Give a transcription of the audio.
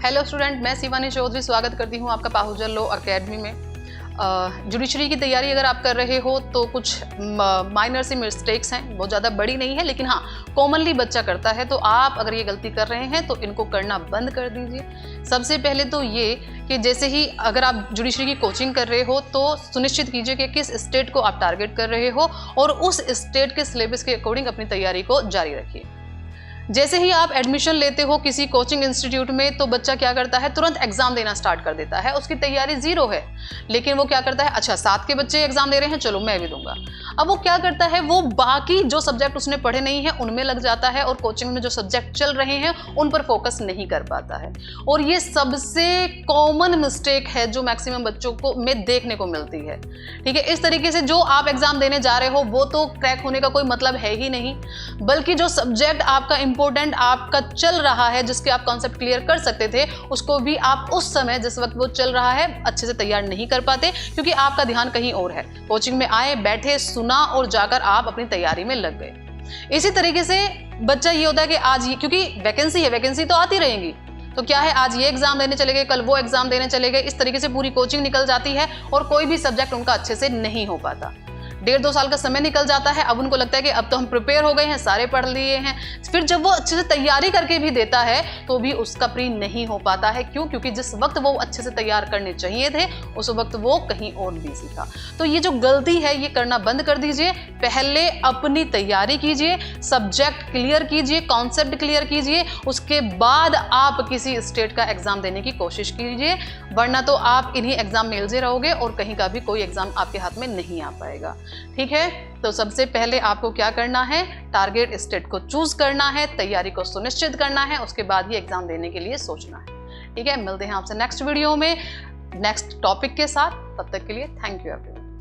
Hello student, मैं शिवानी चौधरी स्वागत करती हूँ आपका पाहुजल लॉ अकेडमी में। जुडिशरी की तैयारी अगर आप कर रहे हो तो कुछ माइनर सी मिस्टेक्स हैं, बहुत ज़्यादा बड़ी नहीं है, लेकिन हाँ कॉमनली बच्चा करता है। तो आप अगर ये गलती कर रहे हैं तो इनको करना बंद कर दीजिए। सबसे पहले तो ये कि जैसे ही अगर आप जुडिशरी की कोचिंग कर रहे हो तो सुनिश्चित कीजिए कि किस स्टेट को आप टारगेट कर रहे हो और उस स्टेट के सिलेबस के अकॉर्डिंग अपनी तैयारी को जारी रखिए। जैसे ही आप एडमिशन लेते हो किसी कोचिंग इंस्टीट्यूट में तो बच्चा क्या करता है, तुरंत एग्जाम देना स्टार्ट कर देता है। उसकी तैयारी जीरो है, लेकिन वो क्या करता है, अच्छा 7 के बच्चे एग्जाम दे रहे हैं, चलो मैं भी दूंगा। अब वो क्या करता है, वो बाकी जो सब्जेक्ट उसने पढ़े नहीं है उनमें लग जाता है और कोचिंग में जो सब्जेक्ट चल रहे हैं उन पर फोकस नहीं कर पाता है। और ये सबसे कॉमन मिस्टेक है जो मैक्सिमम बच्चों को में देखने को मिलती है। ठीक है, इस तरीके से जो आप एग्जाम देने जा रहे हो वो तो क्रैक होने का कोई मतलब है ही नहीं, बल्कि जो सब्जेक्ट आपका इंपॉर्टेंट आपका चल रहा है, जिसके आप कॉन्सेप्ट क्लियर कर सकते थे, उसको भी आप उस समय जिस वक्त वो चल रहा है अच्छे से तैयार नहीं कर पाते, क्योंकि आपका ध्यान कहीं और है। कोचिंग में आए, बैठे, सुना और जाकर आप अपनी तैयारी में लग गए। इसी तरीके से बच्चा ये होता है कि आज ये, क्योंकि वैकेंसी है, वैकेंसी तो आती रहेंगी, तो क्या है, आज ये एग्जाम देने चले गए, कल वो एग्जाम देने चले गए। इस तरीके से पूरी कोचिंग निकल जाती है और कोई भी सब्जेक्ट उनका अच्छे से नहीं हो पाता। 1.5-2 साल का समय निकल जाता है। अब उनको लगता है कि अब तो हम प्रिपेयर हो गए हैं, सारे पढ़ लिए हैं। फिर जब वो अच्छे से तैयारी करके भी देता है तो भी उसका प्री नहीं हो पाता है। क्यों? क्योंकि जिस वक्त वो अच्छे से तैयार करने चाहिए थे उस वक्त वो कहीं और बिजी था। तो ये जो गलती है ये करना बंद कर दीजिए। पहले अपनी तैयारी कीजिए, सब्जेक्ट क्लियर कीजिए, कॉन्सेप्ट क्लियर कीजिए, उसके बाद आप किसी स्टेट का एग्जाम देने की कोशिश कीजिए, वरना तो आप इन्हीं एग्जाम में उलझे रहोगे और कहीं का भी कोई एग्जाम आपके हाथ में नहीं आ पाएगा। ठीक है, तो सबसे पहले आपको क्या करना है, टारगेट स्टेट को चूज करना है, तैयारी को सुनिश्चित करना है, उसके बाद ही एग्जाम देने के लिए सोचना है। ठीक है, मिलते हैं आपसे नेक्स्ट वीडियो में नेक्स्ट टॉपिक के साथ। तब तक के लिए थैंक यू एवरीवन।